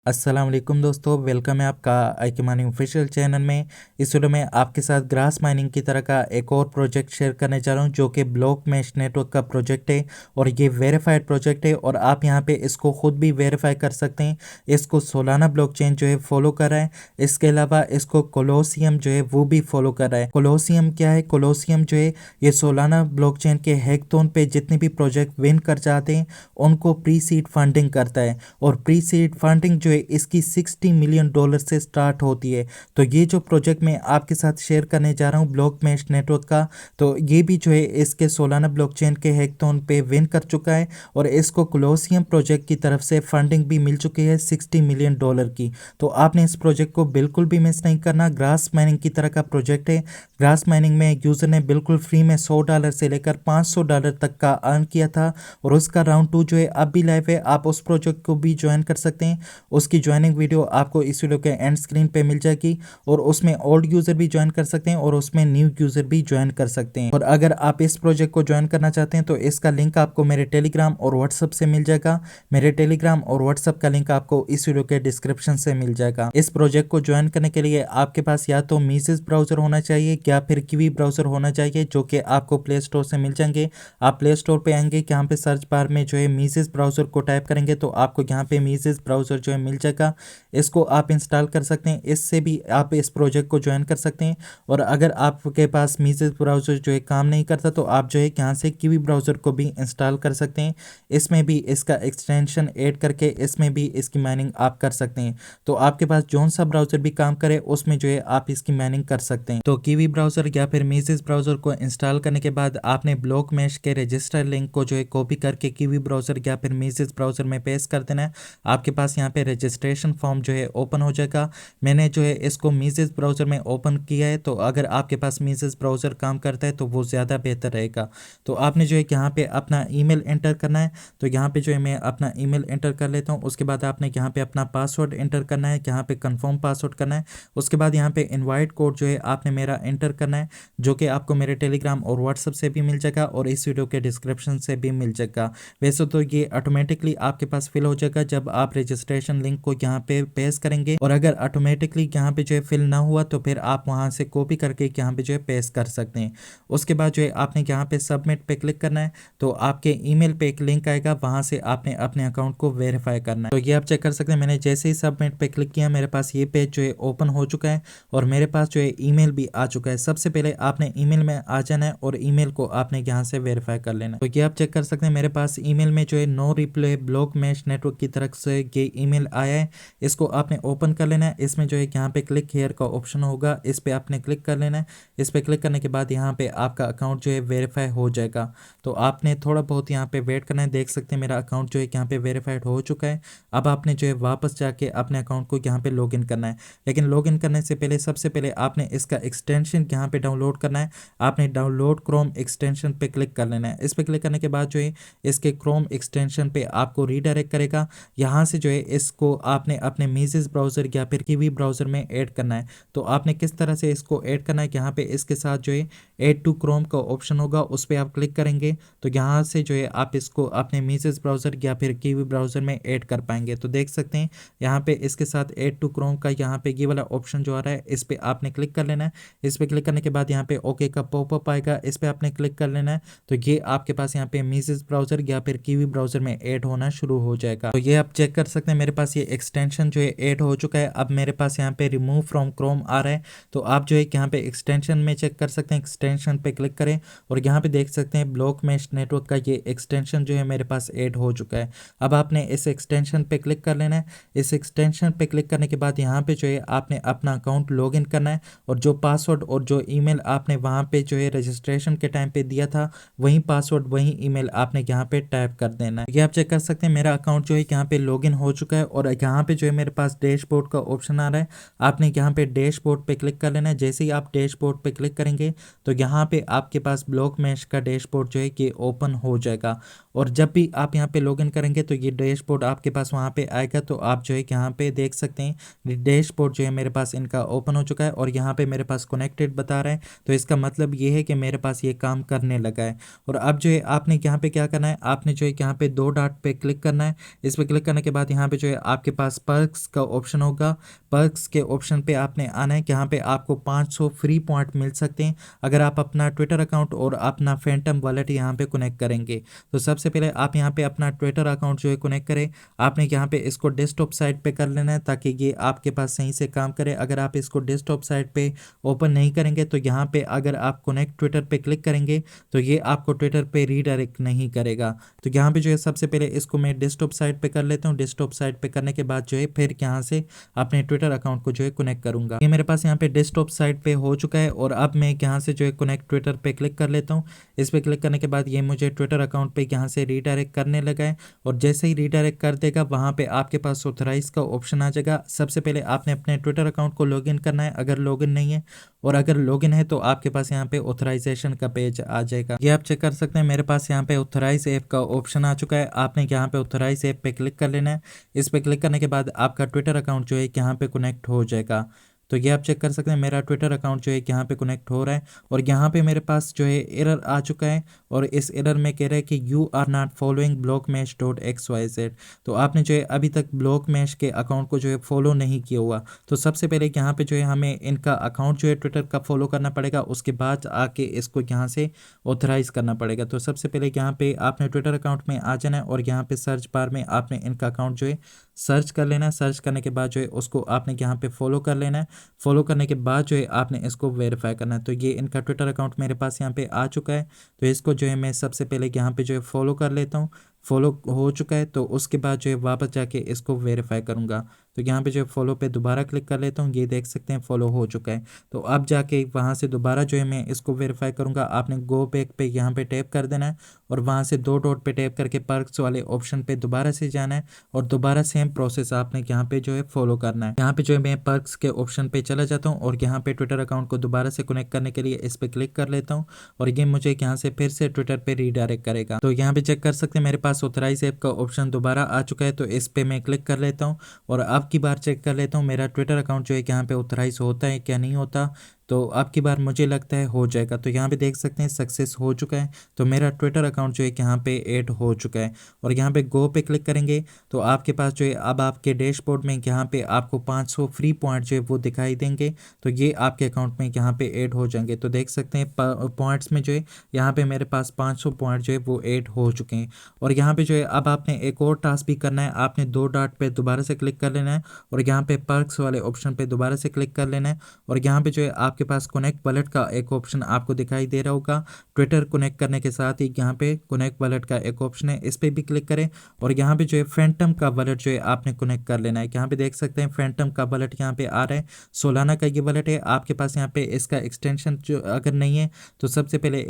अस्सलाम वालेकुम दोस्तों, वेलकम है आपका आईके माइनिंग ऑफिशियल चैनल में। इस वीडियो में आपके साथ ग्रास माइनिंग की तरह का एक और प्रोजेक्ट शेयर करने जा रहा हूं जो कि ब्लॉक मैश नेटवर्क का प्रोजेक्ट है और ये वेरीफाइड प्रोजेक्ट है और आप यहां पे इसको खुद भी वेरीफाई कर सकते हैं। इसको सोलाना ब्लॉकचेन जो है फॉलो कर रहा है। इसके अलावा इसको कोलोसियम जो है वो भी फॉलो कर रहा है। कोलोसियम क्या है? कोलोसियम जो है ये सोलाना ब्लॉकचेन के हैकथॉन पे जितने भी प्रोजेक्ट विन कर जाते हैं उनको प्री सीड फंडिंग करता है और प्री सीड फंडिंग जो है इसकी $60 मिलियन से स्टार्ट होती है। तो ये जो प्रोजेक्ट मैं आपके साथ शेयर करने जा रहा हूँ ब्लॉक मैश नेटवर्क का, तो ये भी जो है इसके सोलाना ब्लॉकचेन के हैकथॉन पे विन कर चुका है और इसको कोलोसियम प्रोजेक्ट की तरफ से फंडिंग भी मिल चुकी है $60 मिलियन की। तो आपने इस प्रोजेक्ट को बिल्कुल भी मिस नहीं करना। ग्रास माइनिंग की तरह का प्रोजेक्ट है। ग्रास माइनिंग में यूजर ने बिल्कुल फ्री में $100 से लेकर $500 तक का अर्न किया था और उसका राउंड 2 जो है अब भी लाइव है। आप उस प्रोजेक्ट को भी ज्वाइन कर सकते हैं। उसकी ज्वाइनिंग वीडियो आपको इस वीडियो के एंड स्क्रीन पे मिल जाएगी और उसमें ओल्ड यूजर भी ज्वाइन कर सकते हैं और उसमें न्यू यूजर भी ज्वाइन कर सकते हैं। और अगर आप इस प्रोजेक्ट को ज्वाइन करना चाहते हैं तो इसका लिंक आपको मेरे टेलीग्राम और व्हाट्सएप से मिल जाएगा। मेरे टेलीग्राम और व्हाट्सएप का लिंक आपको इस वीडियो के डिस्क्रिप्शन से मिल जाएगा। इस प्रोजेक्ट को ज्वाइन करने के लिए आपके पास या तो मीसेस ब्राउजर होना चाहिए या फिर किवी ब्राउजर होना चाहिए जो कि आपको प्ले स्टोर से मिल जाएंगे। आप प्ले स्टोर पे आएंगे, यहाँ पे सर्च बार में जो है मीसेस ब्राउजर को टाइप करेंगे तो आपको यहाँ पे मीसेस ब्राउजर जो है मिल जाएगा। इसको आप इंस्टॉल कर सकते हैं। इससे भी आप इस प्रोजेक्ट को ज्वाइन कर सकते हैं। और अगर आपके पास मीसेस ब्राउजर जो है काम नहीं करता तो आप जो है यहाँ से किवी ब्राउजर को भी इंस्टॉल कर सकते हैं। इसमें भी इसका एक्सटेंशन ऐड करके इसमें भी इसकी माइनिंग आप कर सकते हैं। तो आपके पास जौन सा ब्राउजर भी काम करे उसमें जो है आप इसकी माइनिंग कर सकते हैं। तो किवी ब्राउजर या फिर मीसेस ब्राउजर को इंस्टॉल करने के बाद आपने ब्लॉक मैश के रजिस्टर लिंक को जो है कॉपी करके किवी ब्राउजर या फिर मीसेस ब्राउजर में पेस्ट कर देना है। आपके पास यहाँ पे रजिस्ट्रेशन फॉर्म जो है ओपन हो जाएगा। मैंने जो है इसको मीसेस ब्राउजर में ओपन किया है, तो अगर आपके पास मीसेस ब्राउजर काम करता है तो वो ज़्यादा बेहतर रहेगा। तो आपने जो है यहाँ पे अपना ईमेल एंटर करना है। तो यहाँ पे जो है मैं अपना ईमेल एंटर कर लेता हूँ। उसके बाद आपने यहाँ पे अपना पासवर्ड एंटर करना है, यहाँ पे कंफर्म पासवर्ड करना है। उसके बाद यहाँ पे इनवाइट कोड जो है आपने मेरा एंटर करना है जो कि आपको मेरे टेलीग्राम और व्हाट्सएप से भी मिल जाएगा और इस वीडियो के डिस्क्रिप्शन से भी मिल जाएगा। वैसे तो ये ऑटोमेटिकली आपके पास फिल हो जाएगा जब आप रजिस्ट्रेशन लिंक को यहाँ पे पेस्ट करेंगे और अगर ऑटोमेटिकली यहाँ पे जो है फिल ना हुआ तो फिर आप वहाँ से कॉपी करके यहाँ पे जो है पेस्ट कर सकते हैं। उसके बाद जो है आपने यहाँ पे सबमिट पे क्लिक करना है तो आपके ईमेल पे एक लिंक आएगा, वहाँ से आपने अपने अकाउंट को वेरीफाई करना है। तो ये आप चेक कर सकते हैं, मैंने जैसे ही सबमिट पे क्लिक किया मेरे पास ये पेज जो है ओपन हो चुका है और मेरे पास जो है ईमेल भी आ चुका है। सबसे पहले आपने ईमेल में आ जाना है और ईमेल को आपने यहाँ से वेरीफाई कर लेना है। तो ये आप चेक कर सकते हैं मेरे पास ईमेल में जो है no reply block mesh network की तरफ से ये ईमेल आया है। इसको आपने ओपन कर लेना है। इसमें जो है यहाँ पे क्लिक हेयर का ऑप्शन होगा, इस पे आपने क्लिक कर लेना है। इस पे क्लिक करने के बाद यहाँ पे आपका अकाउंट जो है वेरीफाई हो जाएगा। तो आपने थोड़ा बहुत यहाँ पे वेट करना है। देख सकते हैं मेरा अकाउंट जो है यहाँ पे वेरीफाइड हो चुका है। अब आपने जो है वापस जाके अपने अकाउंट को यहाँ पे लॉगिन करना है। लेकिन लॉगिन करने से पहले सबसे पहले आपने इसका एक्सटेंशन यहाँ पे डाउनलोड करना है। आपने डाउनलोड क्रोम एक्सटेंशन पे क्लिक कर लेना है। इस पे क्लिक करने के बाद जो है इसके क्रोम एक्सटेंशन पे आपको रीडायरेक्ट करेगा। यहाँ से जो है इसको आपने अपने मीसेस ब्राउजर या फिर किवी ब्राउजर में ऐड करना है। तो आपने किस तरह से इसको ऐड करना है, यहाँ पे इसके साथ जो है ऐड टू क्रोम का ऑप्शन होगा, उस पर आप क्लिक करेंगे तो यहाँ से जो है आप इसको अपने मीसेस ब्राउजर या फिर किवी ब्राउजर में ऐड कर पाएंगे। तो देख सकते हैं यहाँ पे इसके साथ ऐड टू क्रोम का यहाँ पे ये वाला ऑप्शन जो आ रहा है इस पे आपने क्लिक कर लेना है। इस पे क्लिक करने के बाद यहाँ पे ओके का पॉपअप आएगा, इस पे आपने क्लिक कर लेना है। तो ये आपके पास यहाँ पे मीसेस ब्राउजर या फिर किवी ब्राउजर में ऐड होना शुरू हो जाएगा। तो ये आप चेक कर सकते हैं मेरे पास ये एक्सटेंशन जो है ऐड हो चुका है। अब मेरे पास यहाँ पे रिमूव फ्रॉम क्रोम आ रहा है। तो आप जो है यहाँ पे एक्सटेंशन में चेक कर सकते हैं, एक्सटेंशन पे क्लिक करें और यहाँ पे देख सकते हैं ब्लॉक मैश नेटवर्क का ये एक्सटेंशन जो है मेरे पास ऐड हो चुका है। अब आपने इस एक्सटेंशन पे क्लिक कर लेना है। इस एक्सटेंशन पे क्लिक करने के बाद यहाँ पे जो है आपने अपना अकाउंट लॉगिन करना है और जो पासवर्ड और जो ईमेल आपने वहाँ पे जो है रजिस्ट्रेशन के टाइम पे दिया था वही पासवर्ड वही ईमेल आपने यहाँ पे टाइप कर देना है। ये आप चेक कर सकते हैं मेरा अकाउंट जो है यहाँ पे लॉगिन हो चुका है और यहाँ पे जो है मेरे पास डैशबोर्ड का ऑप्शन आ रहा है। आपने यहाँ पे डैशबोर्ड पे क्लिक कर लेना है। जैसे ही आप डैशबोर्ड पे क्लिक करेंगे तो यहाँ पे आपके पास ब्लॉक मैश का डैशबोर्ड जो है कि ओपन हो जाएगा और जब भी आप यहाँ पे लॉगिन करेंगे तो ये डैशबोर्ड आपके पास वहाँ पे आएगा। तो आप जो है यहाँ पे देख सकते हैं डैशबोर्ड जो है मेरे पास इनका ओपन हो चुका है और यहाँ पे मेरे पास कनेक्टेड बता रहा है। तो इसका मतलब ये है कि मेरे पास ये काम करने लगा है। और अब जो है आपने यहाँ पे क्या करना है, आपने जो है यहाँ पे 2 डॉट पे क्लिक करना है। इस पे क्लिक करने के बाद यहाँ पे जो है आपके पास पर्क्स का ऑप्शन होगा। पर्क्स के ऑप्शन पे आपने आना है, यहाँ पे आपको 500 फ्री पॉइंट मिल सकते हैं अगर आप अपना ट्विटर अकाउंट और अपना फैंटम वॉलेट यहाँ पे कनेक्ट करेंगे। तो सबसे पहले आप यहाँ पे अपना ट्विटर अकाउंट जो है कनेक्ट करें। आपने यहाँ पे इसको डेस्कटॉप साइट पे कर लेना है ताकि ये आपके पास सही से काम करे। अगर आप इसको डेस्कटॉप साइट पे ओपन नहीं करेंगे तो यहाँ पे अगर आप कनेक्ट ट्विटर पे क्लिक करेंगे तो ये आपको ट्विटर पे रीडायरेक्ट नहीं करेगा। तो यहाँ पे जो है सबसे पहले इसको मैं डेस्कटॉप साइट पे कर लेता हूँ। डेस्कटॉप साइट पे करने के बाद जो है फिर यहाँ से अपने ट्विटर अकाउंट को जो है कनेक्ट करूंगा। ये मेरे पास यहाँ पे डेस्कटॉप साइट पे हो चुका है और अब मैं यहाँ से जो है कनेक्ट ट्विटर पे क्लिक कर लेता हूँ। इस पे क्लिक करने के बाद ये मुझे ट्विटर अकाउंट पे यहाँ से रीडायरेक्ट करने लगा है और जैसे ही रीडायरेक्ट कर देगा वहाँ पे आपके पास ऑथराइज का ऑप्शन आ जाएगा। सबसे पहले आपने अपने ट्विटर अकाउंट को लॉगिन करना है अगर लॉगिन नहीं है, और अगर लॉगिन है तो आपके पास यहाँ पे ऑथराइजेशन का पेज आ जाएगा। ये आप चेक कर सकते हैं मेरे पास यहाँ पे ऑथराइज ऐप का ऑप्शन आ चुका है। आपने यहाँ पे ऑथराइज ऐप पे क्लिक कर लेना है। इस पे क्लिक करने के बाद आपका ट्विटर अकाउंट जो है यहाँ पे कनेक्ट हो जाएगा। तो ये आप चेक कर सकते हैं मेरा ट्विटर अकाउंट जो है यहाँ पे कनेक्ट हो रहा है और यहाँ पे मेरे पास जो है एरर आ चुका है और इस एरर में कह रहा है कि you are not following blockmesh.xyz। तो आपने जो है अभी तक ब्लॉकमेश के अकाउंट को जो है फॉलो नहीं किया हुआ। तो सबसे पहले यहाँ पे जो है हमें इनका अकाउंट जो है ट्विटर का फॉलो करना पड़ेगा, उसके बाद आके इसको यहाँ से ऑथराइज करना पड़ेगा। तो सबसे पहले यहाँ पे आपने ट्विटर अकाउंट में आ जाना है और यहाँ पे सर्च बार में आपने इनका अकाउंट जो है सर्च कर लेना है। सर्च करने के बाद जो है उसको आपने यहाँ पे फॉलो कर लेना है। फॉलो करने के बाद जो है आपने इसको वेरीफाई करना है। तो ये इनका ट्विटर अकाउंट मेरे पास यहाँ पे आ चुका है। तो इसको जो है मैं सबसे पहले यहाँ पे जो है फॉलो कर लेता हूँ। फॉलो हो चुका है तो उसके बाद जो है वापस जाके इसको वेरीफाई करूँगा। तो यहाँ पे जो है फॉलो पे दोबारा क्लिक कर लेता हूँ। ये देख सकते हैं फॉलो हो चुका है। तो अब जाके वहाँ से दोबारा जो है मैं इसको वेरीफाई करूँगा। आपने गो बैक पे यहाँ पे टैप कर देना है और वहाँ से 2 डॉट पे टैप करके पर्क्स वाले ऑप्शन पे दोबारा से जाना है और दोबारा सेम प्रोसेस आपने यहाँ पे जो है फॉलो करना है। यहाँ पे जो है मैं पर्क्स के ऑप्शन पे चला जाता हूँ और यहाँ पे ट्विटर अकाउंट को दोबारा से कनेक्ट करने के लिए इस पे क्लिक कर लेता हूँ और ये मुझे यहाँ से फिर से ट्विटर पे रीडायरेक्ट करेगा। तो यहाँ पे चेक कर सकते हैं मेरे पास ऑथराइज ऐप का ऑप्शन दोबारा आ चुका है। तो इस पे मैं क्लिक कर लेता हूँ और अब की बार चेक कर लेता हूँ मेरा ट्विटर अकाउंट जो है यहाँ पे ऑथराइज होता है क्या नहीं होता। तो अब की बार मुझे लगता है हो जाएगा। तो यहाँ पे देख सकते हैं सक्सेस हो चुका है। तो मेरा ट्विटर अकाउंट जो है यहाँ पे ऐड हो चुका है और यहाँ पे गो पे क्लिक करेंगे तो आपके पास जो है अब आपके डैशबोर्ड में यहाँ पे आपको 500 फ्री पॉइंट जो है वो दिखाई देंगे। तो ये आपके अकाउंट में यहाँ पे ऐड हो जाएंगे। तो देख सकते हैं पॉइंट्स में जो है यहाँ पे मेरे पास 500 पॉइंट जो है वो ऐड हो चुके हैं। और यहाँ पे जो है अब आपने एक और टास्क भी करना है। आपने 2 डॉट पे दोबारा से क्लिक कर लेना है और यहाँ पे पर्क्स वाले ऑप्शन पे दोबारा से क्लिक कर लेना है और यहाँ पे जो है आपके पास कनेक्ट वॉलेट का एक ऑप्शन आपको दिखाई दे रहा होगा। ट्विटर कनेक्ट करने के साथ ही यहाँ पे कनेक्ट वॉलेट का एक ऑप्शन है, इस पे भी क्लिक करें और यहाँ पे जो है फैंटम का वॉलेट जो है आपने कनेक्ट कर लेना है। यहाँ पे देख सकते हैं फैंटम का वॉलेट यहाँ पे आ रहा है। सोलाना का ये वॉलेट है। आपके पास यहाँ पे इसका एक्सटेंशन जो अगर नहीं है तो सबसे पहले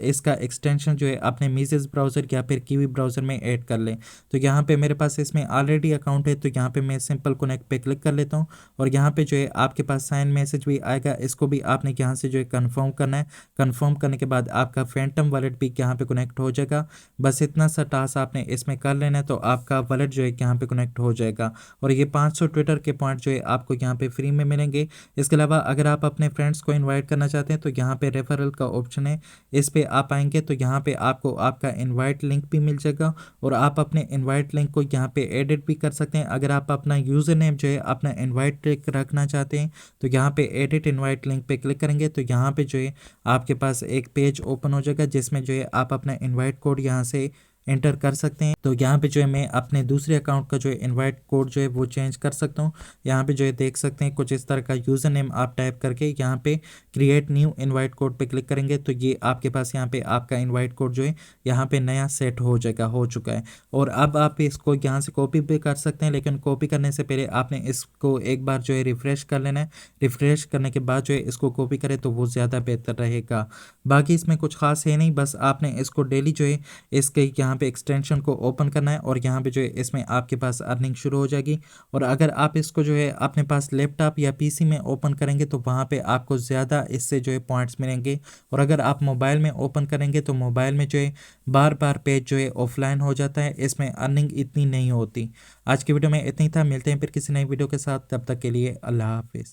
इसका एक्सटेंशन जो है अपने मीसेज ब्राउजर या फिर कीवी ब्राउजर में ऐड कर लें। तो यहाँ पे मेरे पास इसमें ऑलरेडी अकाउंट है तो यहाँ पे मैं सिंपल कनेक्ट पे क्लिक कर लेता हूँ और यहाँ पे जो है आपके पास साइन मैसेज भी आएगा, इसको भी आपने यहाँ से जो है कंफर्म करना है। कंफर्म करने के बाद आपका फैंटम वॉलेट भी यहाँ पे कनेक्ट हो जाएगा। बस इतना सा टास्क आपने इसमें कर लेना है तो आपका वॉलेट जो है यहाँ पे कनेक्ट हो जाएगा और ये 500 ट्विटर के पॉइंट जो है आपको यहाँ पे फ्री में मिलेंगे। इसके अलावा अगर आप अपने फ्रेंड्स को इन्वाइट करना चाहते हैं तो यहाँ पे रेफरल का ऑप्शन है, इस पे आप आएंगे तो यहाँ पे आपको आपका इन्वाइट लिंक भी मिल जाएगा और आप अपने इन्वाइट लिंक को यहाँ पे एडिट भी कर सकते हैं। अगर आप अपना यूज़र नेम जो है अपना इन्वाइट लिंक रखना चाहते हैं तो यहाँ पे एडिट इन्वाइट लिंक पे क्लिक करेंगे तो यहाँ पे जो है आपके पास एक पेज ओपन हो जाएगा जिसमें जो है आप अपना इन्वाइट कोड यहाँ से एंटर कर सकते हैं। तो यहाँ पे जो है मैं अपने दूसरे अकाउंट का जो है इनवाइट कोड जो है वो चेंज कर सकता हूँ। यहाँ पे जो है देख सकते हैं कुछ इस तरह का यूज़र नेम आप टाइप करके यहाँ पे क्रिएट न्यू इनवाइट कोड पे क्लिक करेंगे तो ये आपके पास यहाँ पे आपका इनवाइट कोड जो है यहाँ पे नया सेट हो जाएगा, हो चुका है। और अब आप इसको यहाँ से कॉपी भी कर सकते हैं, लेकिन कॉपी करने से पहले आपने इसको एक बार जो है रिफ़्रेश कर लेना है। रिफ़्रेश करने के बाद जो है इसको कॉपी करें तो वो ज़्यादा बेहतर रहेगा। बाकी इसमें कुछ खास है नहीं, बस आपने इसको डेली जो है इसके यहाँ पे एक्सटेंशन को ओपन करना है और यहाँ पे जो है इसमें आपके पास अर्निंग शुरू हो जाएगी। और अगर आप इसको जो है अपने पास लैपटॉप या पीसी में ओपन करेंगे तो वहाँ पे आपको ज़्यादा इससे जो है पॉइंट्स मिलेंगे। और अगर आप मोबाइल में ओपन करेंगे तो मोबाइल में जो है बार बार पेज जो है ऑफलाइन हो जाता है, इसमें अर्निंग इतनी नहीं होती। आज की वीडियो में इतनी था, मिलते हैं फिर किसी नई वीडियो के साथ, तब तक के लिए अल्लाह हाफिज़।